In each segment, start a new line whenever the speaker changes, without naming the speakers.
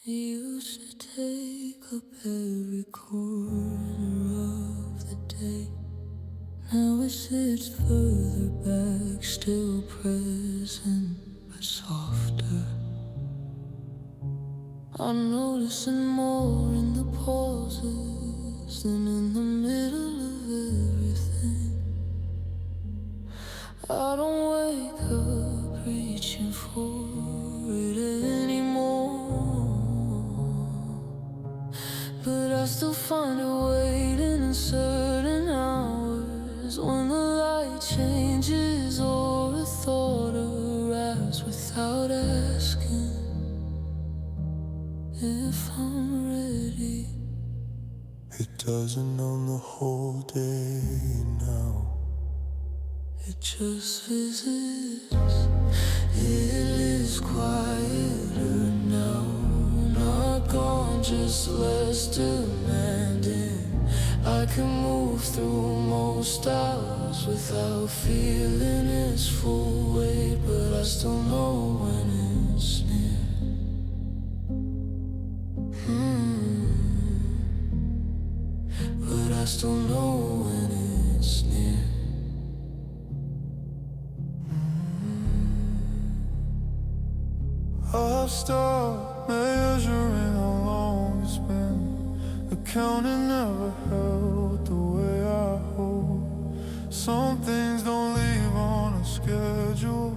Used to take up every corner of the day. Now it sits further back, still present but softer. I'm noticing more in the pauses than in the middle of everything. I don't wake up reaching for it anymore, but I still find it waiting in certain hours when the light changes or a thought arrives without asking if I'm ready.
It doesn't own the whole day now.
It just visits. It lives quieter now. Not gone, just less demanding. I can move through most hours without feeling its full weight, but I still know when it's near. But I still know when it's near.
I've stopped measuring how long it's been. The counting never held the way I hold. Some things don't leave on a schedule.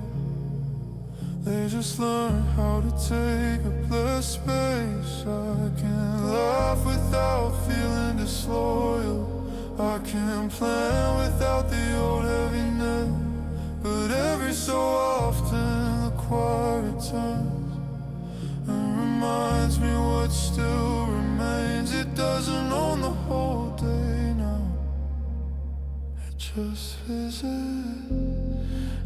They just learn how to take up less space. I can laugh without feeling disloyal. I can plan without the old heaviness. But every so often the quiet returns and reminds me what still remains. It doesn't own the whole day now. It just visits.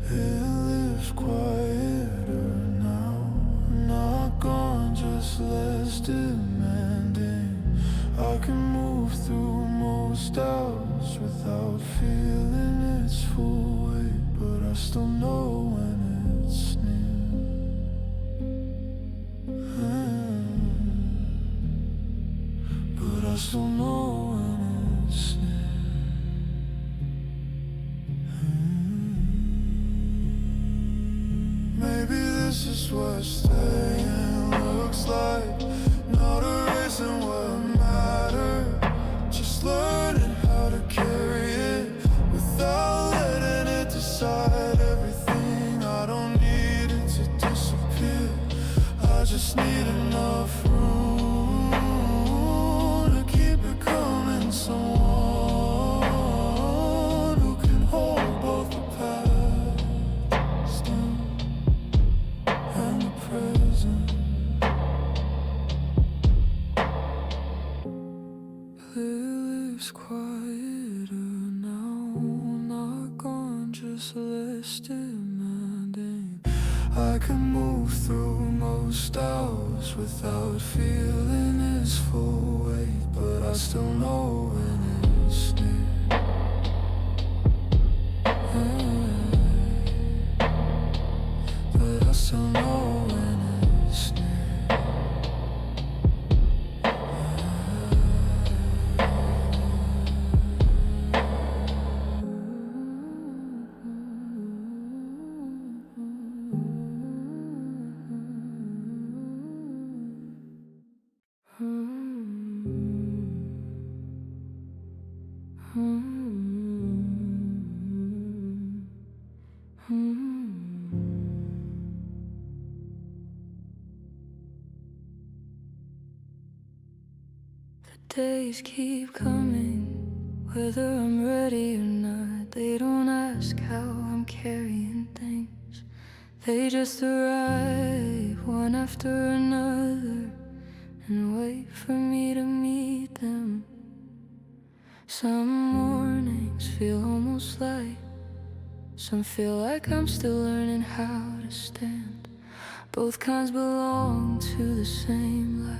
It lives quieter now. Not gone, just less demanding. I can move through most hours without feeling its full weight, but I still know when it's near. But I still know when it's near. Maybe this is what staying looks like. Not erasing what mattered, just learning how to carry it without letting it decide everything. I don't need it to disappear. I just need enough room to keep it coming. Someone who can hold both the past and the present.
It lives quieter now. Not gone, just less demanding. I can move through most hours without feeling its full weight, but I still know when it's near. But I still know when it's near. The days keep coming, whether I'm ready or not. They don't ask how I'm carrying things. They just arrive one after another and wait for me to meet them. Some mornings feel almost light. Some feel like I'm still learning how to stand. Both kinds belong to the same life,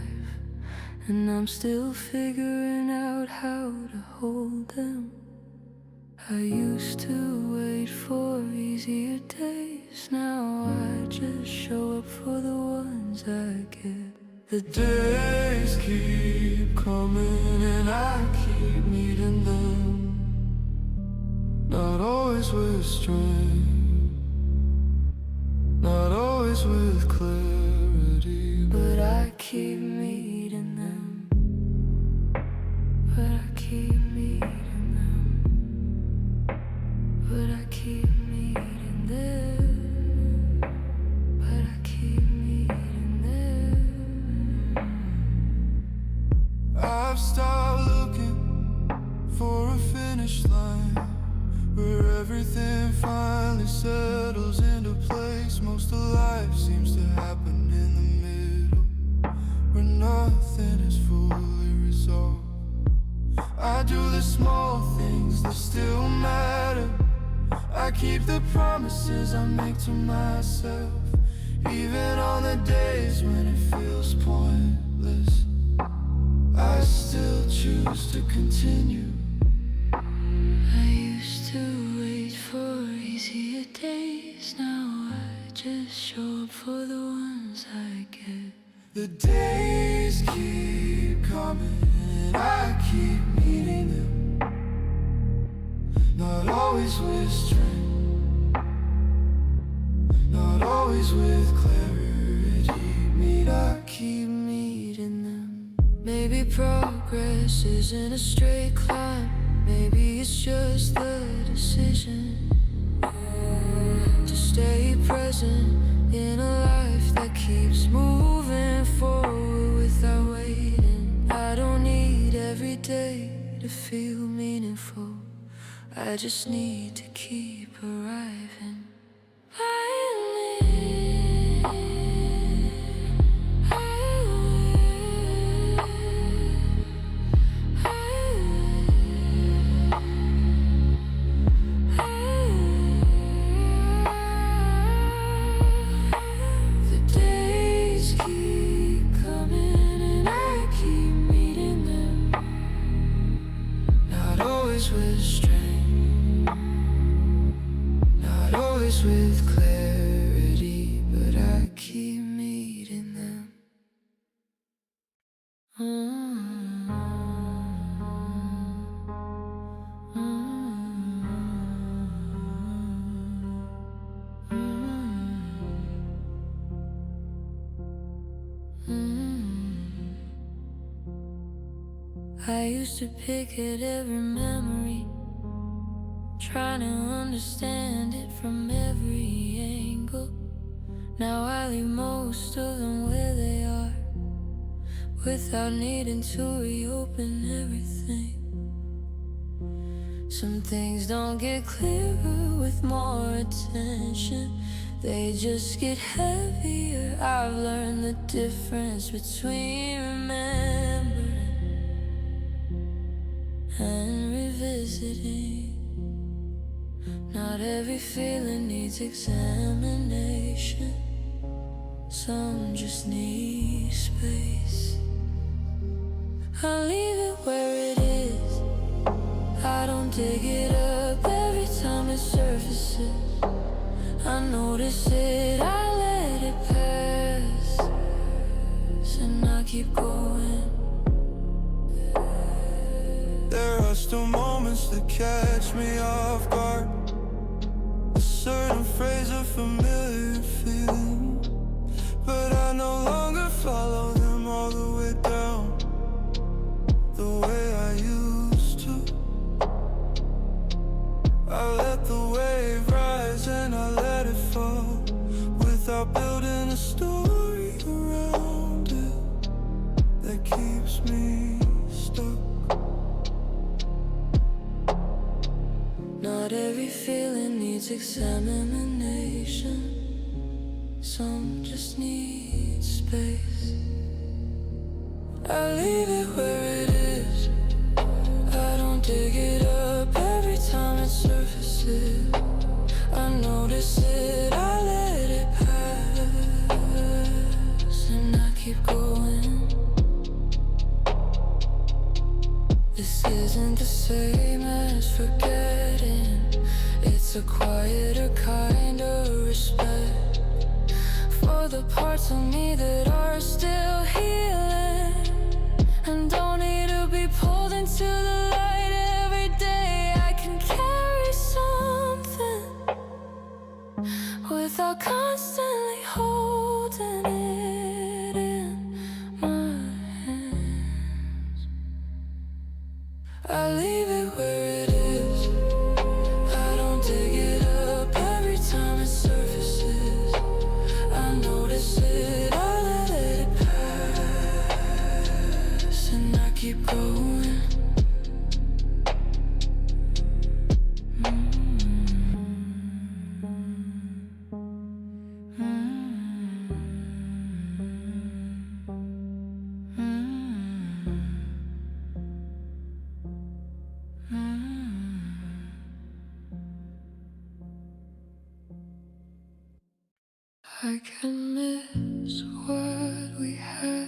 and I'm still figuring out how to hold them. I used to wait for easier days. Now I just show up for the ones I get. The
Days keep coming and I keep meeting them. Not always with strength, not always with clarity,
but I keep meeting them. But I keep meeting them. But I keep meeting them. But I keep meeting them.
I've stopped looking for a finish line where everything finally settles into place. Most of life seems to happen in the middle, where nothing is fully resolved. I do the small things that still matter. I keep the promises I make to myself, even on the days when it feels pointless. I still choose to continue.
I used to wait for easier days. Now I just show up for the ones I get.
The days keep coming and I keep meeting them. Not always with strength, not always with clarity, I keep meeting them.
Maybe progress isn't a straight climb. Maybe it's just the decision to stay present in a life that keeps moving forward without waiting. I don't need every day to feel meaningful. I just need to keep arriving. The days keep coming and I keep meeting them.
Not always with strength, not always with clarity, but I keep meeting them.
I used to pick at every memory, trying to understand it from every angle. Now I leave most of them where they are, without needing to reopen everything. Some things don't get clearer with more attention, they just get heavier. I've learned the difference between remembering and revisiting. Not every feeling needs examination, some just need space. I'll leave it where it is, I don't dig it up every time it surfaces. I notice it, I let it pass, and I keep going.
There are still moments that catch me off guard, a certain phrase, a familiar feeling, but I no longer follow them all the way down the way I used to. I let the wave rise and I let it fall, without building a story around it that keeps me stuck.
Not every feeling needs examination, some just need space. I leave it where it is, I don't dig it up every time it surfaces. I notice it, I let it pass, and I keep going. This isn't the same as forgetting, it's a quieter kind of respect for the parts of me that are still here. keep going. I can miss what we had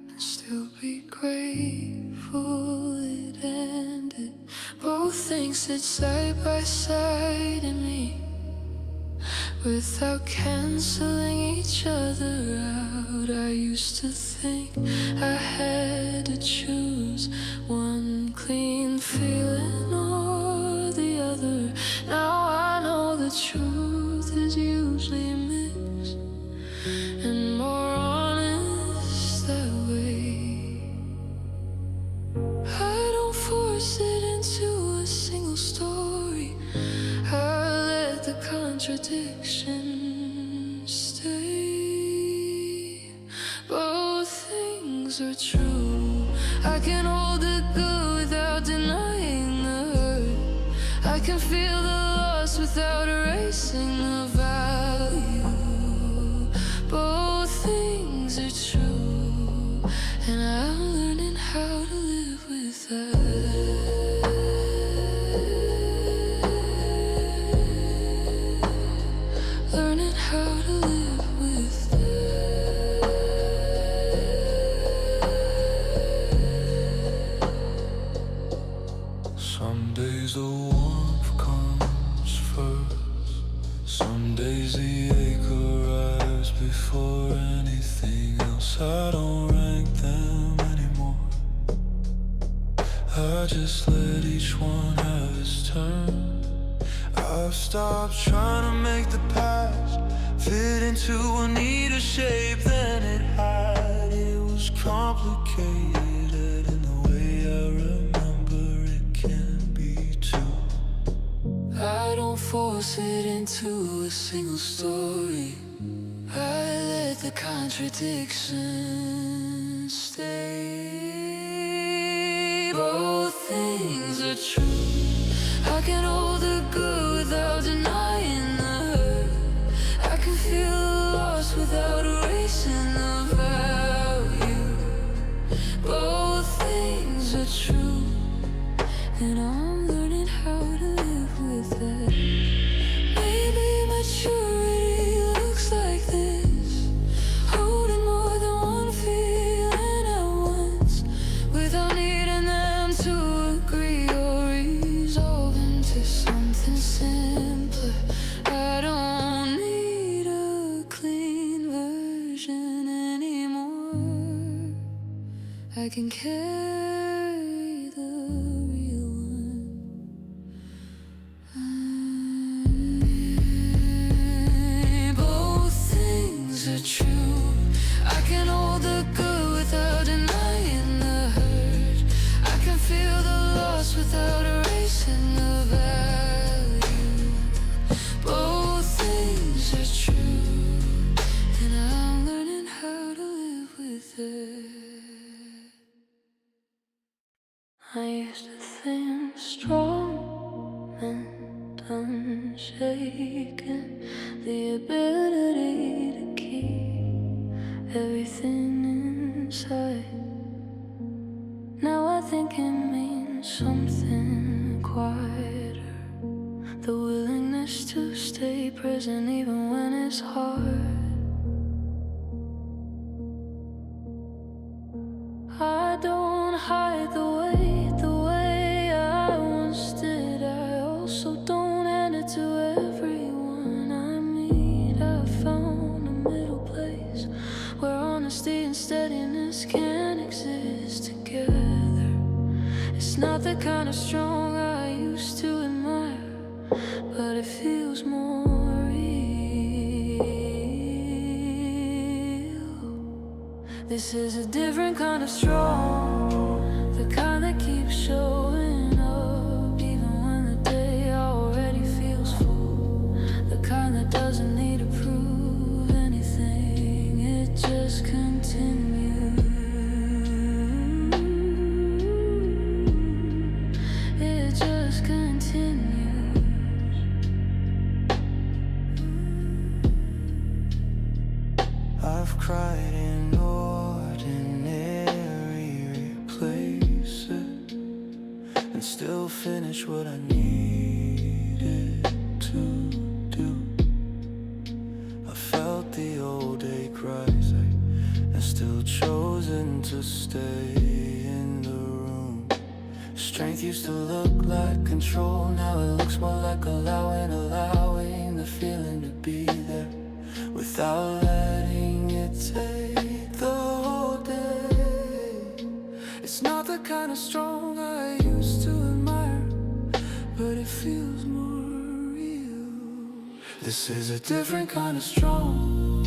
and still be grateful it ended. Both things sit side by side in me without canceling each other out. I used to think I had to choose one clean feeling or the other. Now I know the truth is usually mixed and more honest that way. I don't force it into a single story. I let the contradiction stay. Both things are true. I can hold the good without denying the hurt. I can feel the loss without erasing the value. Both things are true, and I'm learning how to live with that. Learning how to live with that.
Some days the warmth comes first. Some days the ache arrives before anything else. I don't rank them anymore. I just let each one have its turn. I've stopped trying to make the past fit into a neater shape than it had. It was complicated in the way I remember it can be too.
I don't force it into a single story. I let the contradiction stay. Both things are true. I can hold the good without denying the hurt. I can feel the loss without erasing the value. Both things are true, and I'm learning how to live with that. Maybe maturity looks like this, holding more than one feeling at once, without needing them to agree or resolve into something simpler. I don't need a clean version anymore. I can carry the real one. Both things are true. I can hold the good without denying the hurt. I can feel the loss without erasing the value. Both things are true, and I'm learning how to live with it. I used to think strong meant unshaken, the ability to keep everything inside. Now I think it means something quieter, the willingness to stay present even when it's hard. I don't hide the way I once did. I also don't hand it to everyone I meet. I found a middle place where honesty and steadiness can exist together. It's not the kind of strong I used to admire, but it feels more real. This is a different kind of strong, the kind that keeps showing up even when the day already feels full, the kind that doesn't need to prove anything, it just continues.
finish what I needed to do. I felt the old ache rise and still chosen to stay in the room. Strength used to look like control, now it looks more like allowing the feeling to be there without letting it take the whole day. It's not the kind of strong I used to admire, but it feels more real. This is a different kind of strong,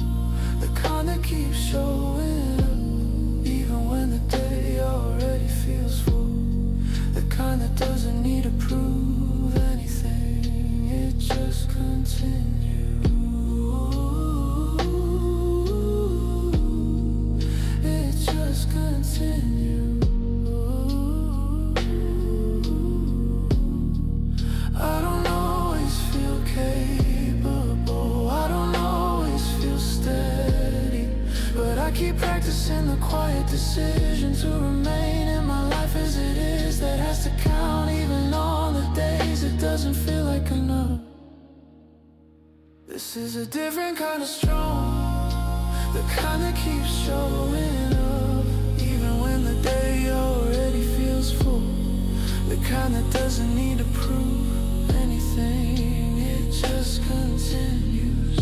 the kind that keeps showing up even when the day already feels full, the kind that doesn't need to prove anything, it just continues. It just continues. I don't always feel capable, I don't always feel steady, but I keep practicing the quiet decision to remain in my life as it is. That has to count even on the days it doesn't feel like enough. This is a different kind of strong, the kind that keeps showing up even when the day already feels full, the kind that doesn't need to prove anything, it just continues.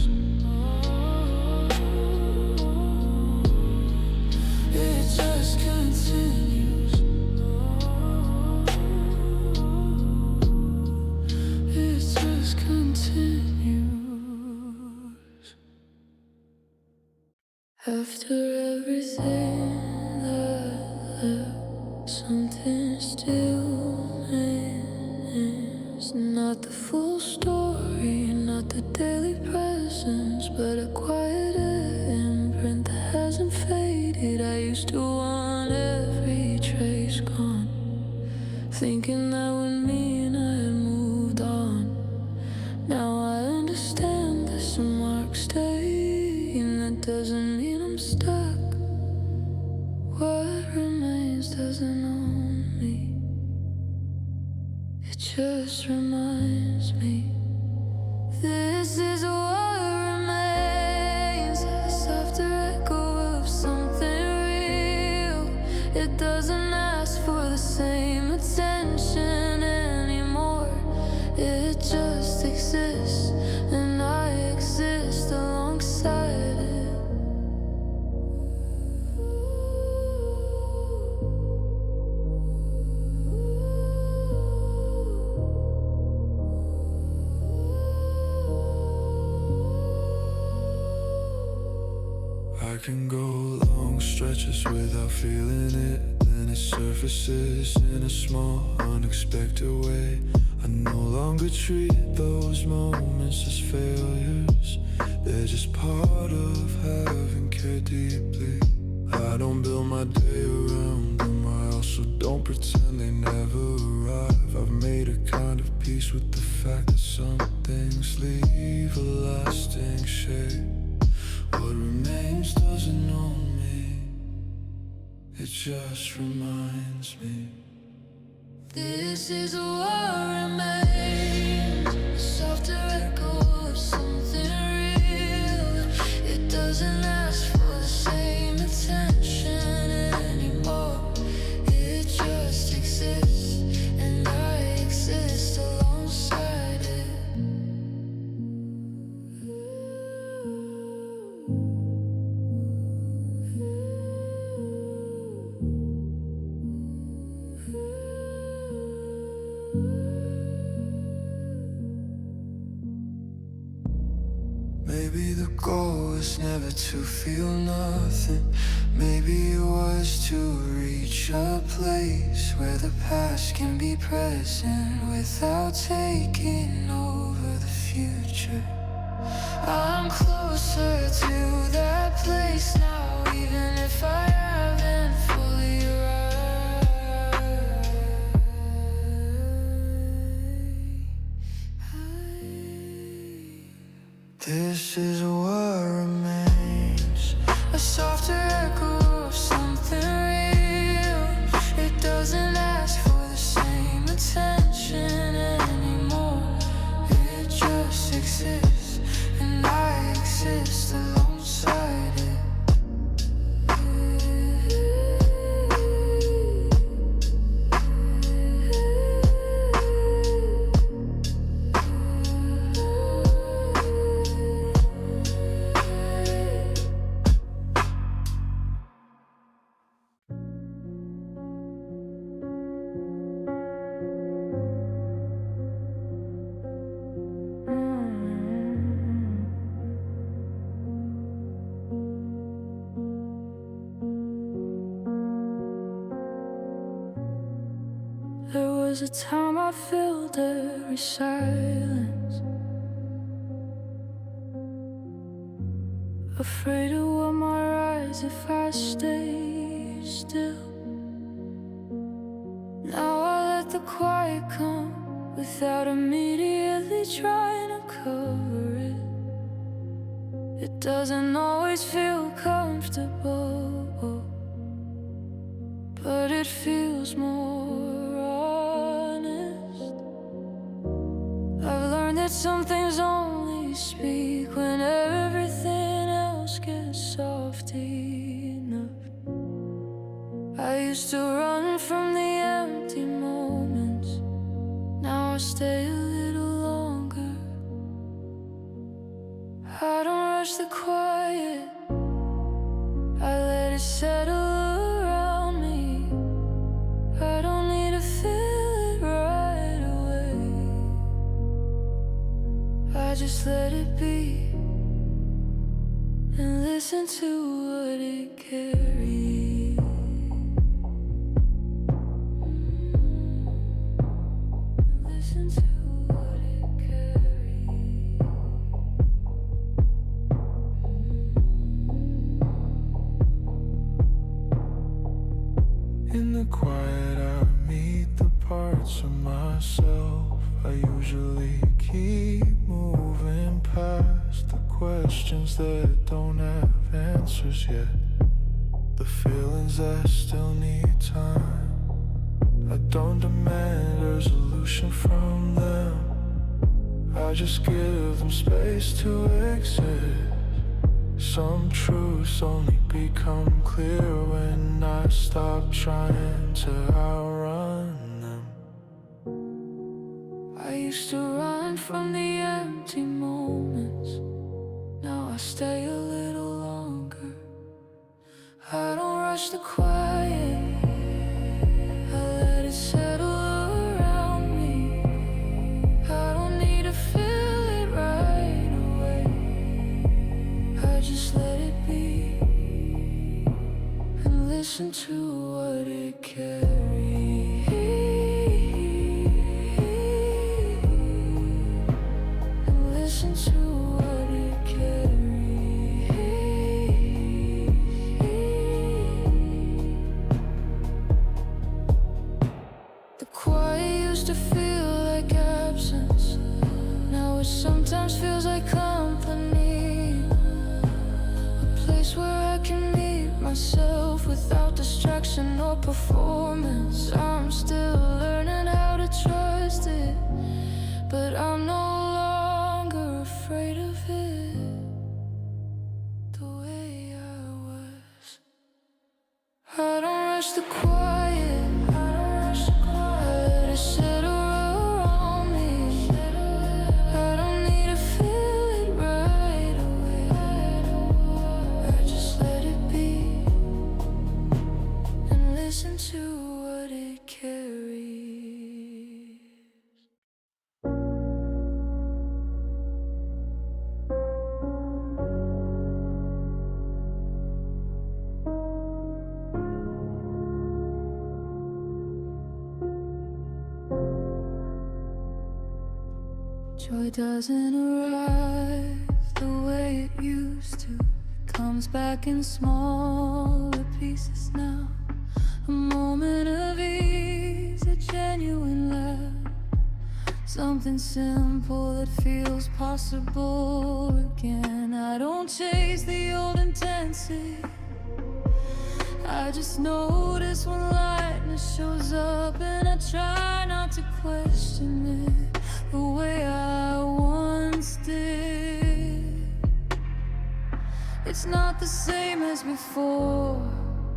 It just continues. It just continues. After everything that left, something still remains. Not the full story, not the daily presence, but a quiet imprint that hasn't faded. I used to want every trace gone, thinking that would mean I had moved on. Now I understand that some marks stay, and that doesn't mean I'm stuck. What remains doesn't own me, it just reminds me. This is what remains, a softer echo of something real. It doesn't ask for the same attention anymore, it just exists, and I exist alongside it. I can go long stretches without feeling it, then it surfaces in a small, unexpected way. I no longer treat those moments as failures, they're just part of having cared deeply. I don't build my day around them, I also don't pretend they never arrive. I've made a kind of peace with the fact that some things leave a lasting shape. What remains doesn't know me, it just reminds me. This is what remains, a softer echo of something real. It doesn't ask for the same attention anymore, it just exists, and I exist alongside it. Maybe the goal was never to feel nothing, maybe it was to reach a place where the past can be present without taking over the future. I'm closer to that place now, even if I haven't fully arrived. This is what remains, a softer echo of something real. It doesn't ask for the same attention
was a time I filled every silence, afraid of what might rise if I stay still. Now I let the quiet come without immediately trying to cover it. It doesn't always feel comfortable, but it feels more honest. I've learned that some things only speak when everything else gets soft enough. I used to run from the empty moments, now I stay a little longer. I don't rush the quiet, I let it settle around me. I don't need to feel it right away, I just let it be and listen to what it carries. Listen to what it carries.
In the quiet I meet the parts of myself I usually keep moving past, the questions that don't have answers yet, the feelings that still need time. I don't demand resolution from them, I just give them space to exist. Some truths only become clear when I stop trying to outrun them.
I used to run from the empty moments, now I stay a little longer. I don't rush the quiet, I let it settle around me. I don't need to feel it right away, I just let it be and listen to what it carries. And listen to what it carries. The quiet used to feel like absence, now it sometimes feels like company. A place where I can meet myself without distraction or performance. I'm still learning how to trust it, but I'm no longer afraid of it the way I was. I don't rush the quiet, I let it settle around me. I don't need to feel it right away, I just let it be and listen to what it carries. Joy doesn't arrive the way it used to, it comes back in smaller pieces now. A moment of ease, a genuine laugh, something simple that feels possible again. I don't chase the old intensity, I just notice when lightness shows up, and I try not to question it the way I once did. It's not the same as before,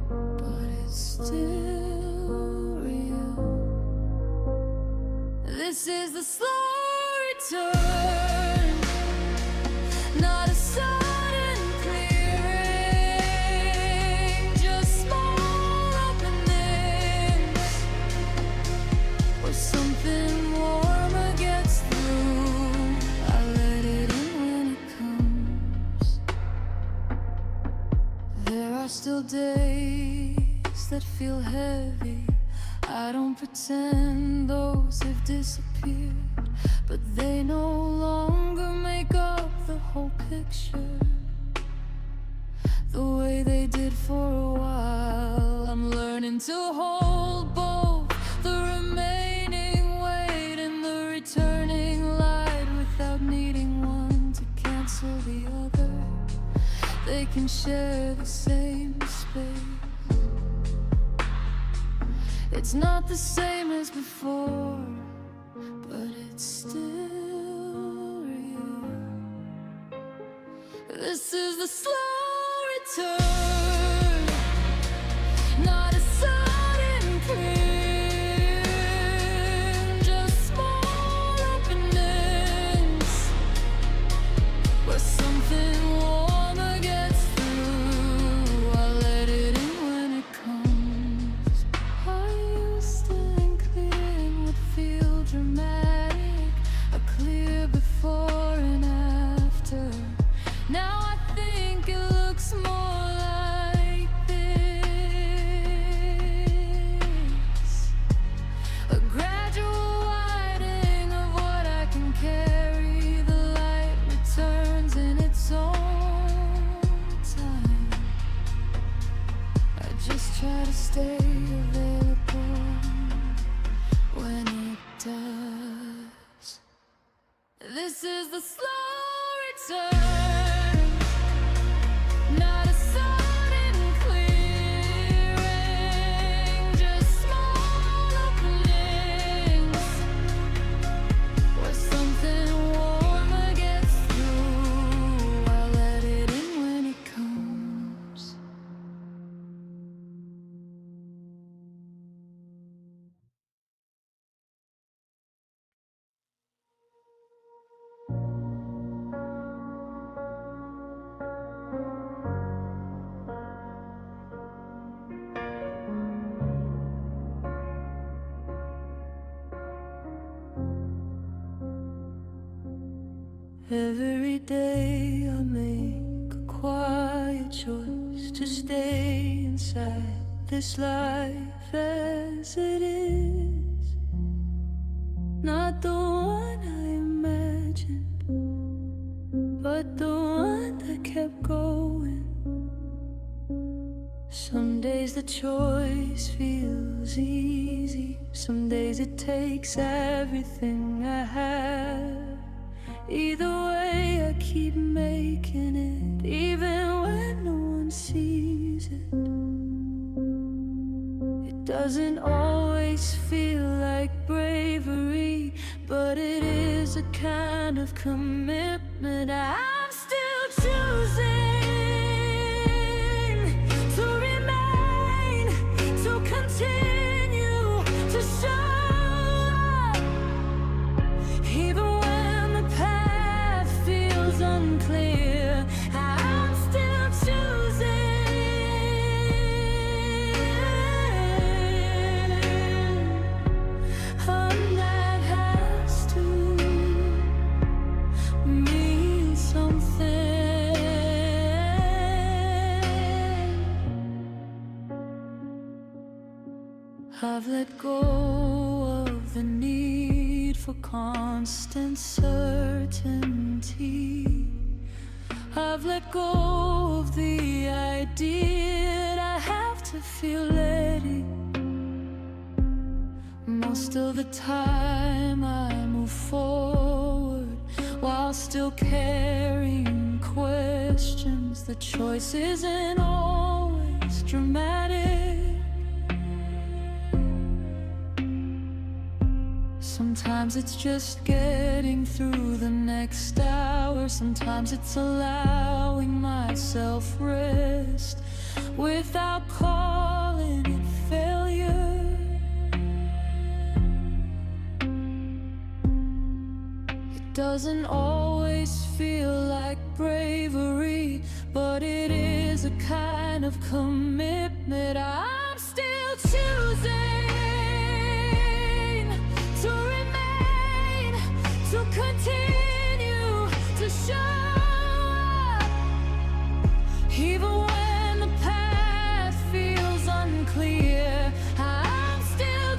but it's still real. This is the slow return, not a sudden clearing, just small openings where something warmer gets through. I let it in when it comes. There are still days that feel heavy, I don't pretend those have disappeared, but they no longer make up the whole picture the way they did for a while. I'm learning to hold both the remaining weight and the returning light without needing one to cancel the other. They can share the same space. It's not the same as before, but it's still real. This is the slow return, not a sudden clear, just small openings where something warmer gets through. I'll let it in when it comes. I used to think clearing would feel dramatic, a clear before and after. Now I think it looks more like this, a gradual widening of what I can carry. The light returns in its own time. I just try to stay available when it does. This is the slow return, not a sudden clearing, just small openings where something warmer gets through. I'll let it in when it comes. Every day I make a quiet choice to stay inside this life as it is, not the one I imagined, but the one that kept going. Some days the choice feels easy, some days it takes everything I have. Either way, I keep making it, even when no one sees it. It doesn't always feel like bravery, but it is a kind of commitment I'm still choosing to remain, to continue to show up, even when the path feels unclear. I'm still choosing, and that has to mean something. I've let go of the need for constant certainty. I've let go of the idea that I have to feel ready. Most of the time I move forward while still carrying questions. The choice isn't always dramatic. Sometimes it's just getting through the next hour. Sometimes it's allowing myself rest without calling it failure. It doesn't always feel like bravery, but it is a kind of commitment I'm still choosing to remain, to continue to show up, even when the path feels unclear. I'm still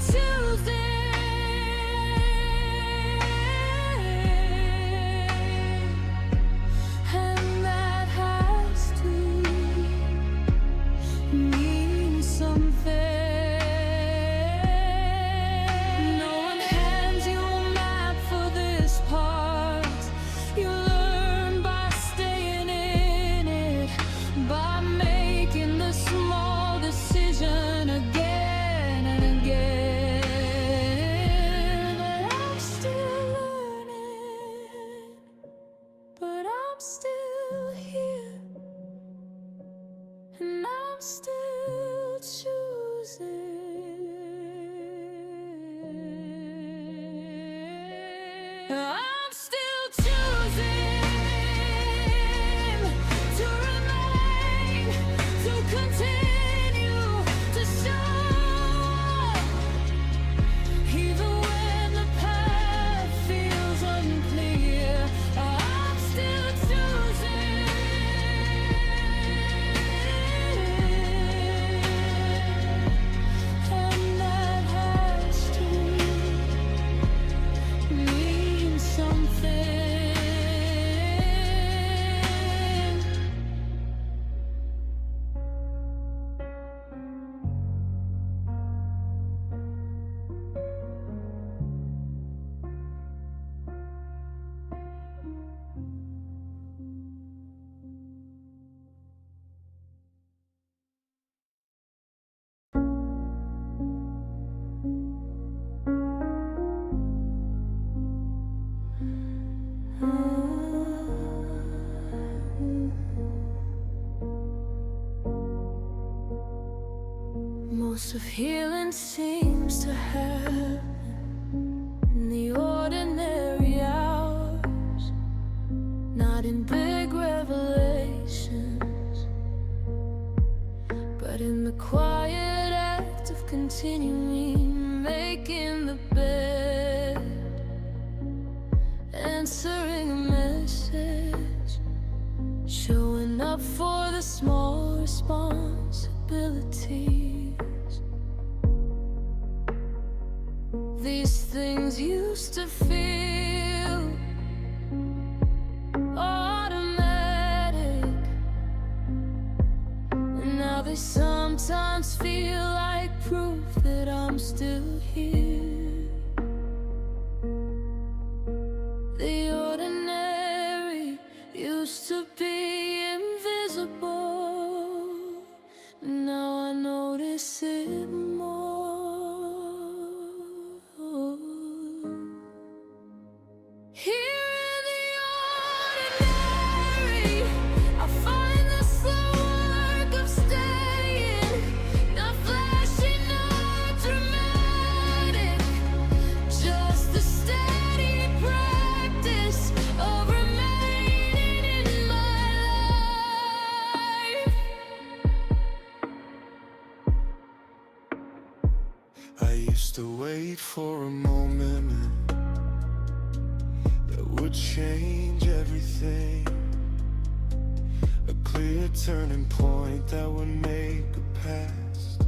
Most of healing seems to happen in the ordinary hours, not in big revelations, but in the quiet act of continuing, making the bed, answering a message, showing up for the small responsibilities. These things used to feel automatic, and now they sometimes feel like proof that I'm still here. The ordinary used to be invisible, now I notice it more. Here in the ordinary, I find the slow work of staying, not flashy, not dramatic, just the steady practice of remaining in my life.
I used to wait for a moment that would change everything, a clear turning point that would make a past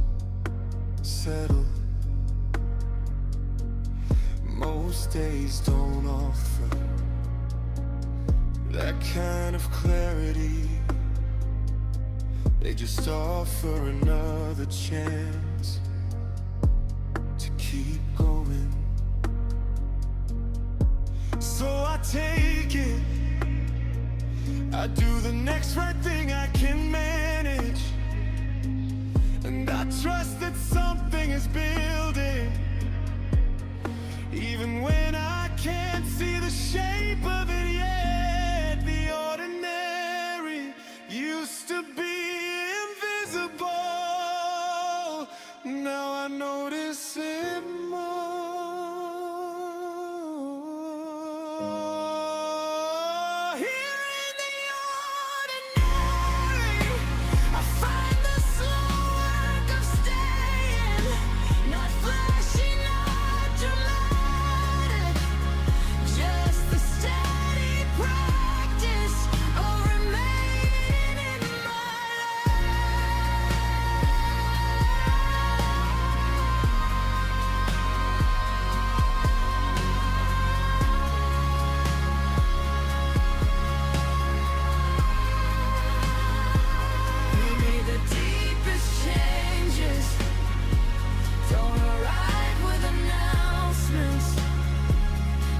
settle. Most days don't offer that kind of clarity, they just offer another chance to keep going. So I take it, I do the next right thing I can manage, and I trust that something is building, even when I can't see the shape of it yet. The ordinary used to be invisible, now I notice it more. Here in the ordinary, I find the slow work of staying, not flashy, not dramatic, just the steady practice of remaining in my We made the deepest changes, don't arrive with announcements.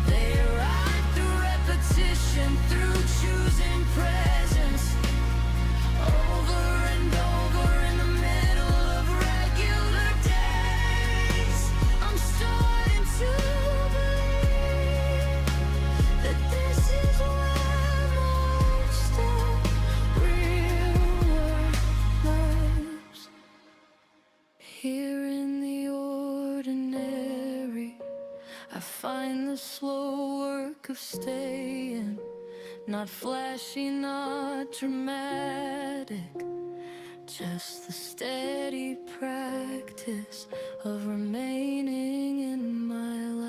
They arrive through repetition, through choosing presence, over and over in the middle of regular days. I'm starting to believe that this is where most of real work lives. Here in the ordinary, I find the slow work of staying, not flashy, not dramatic, just the steady practice of remaining in my life.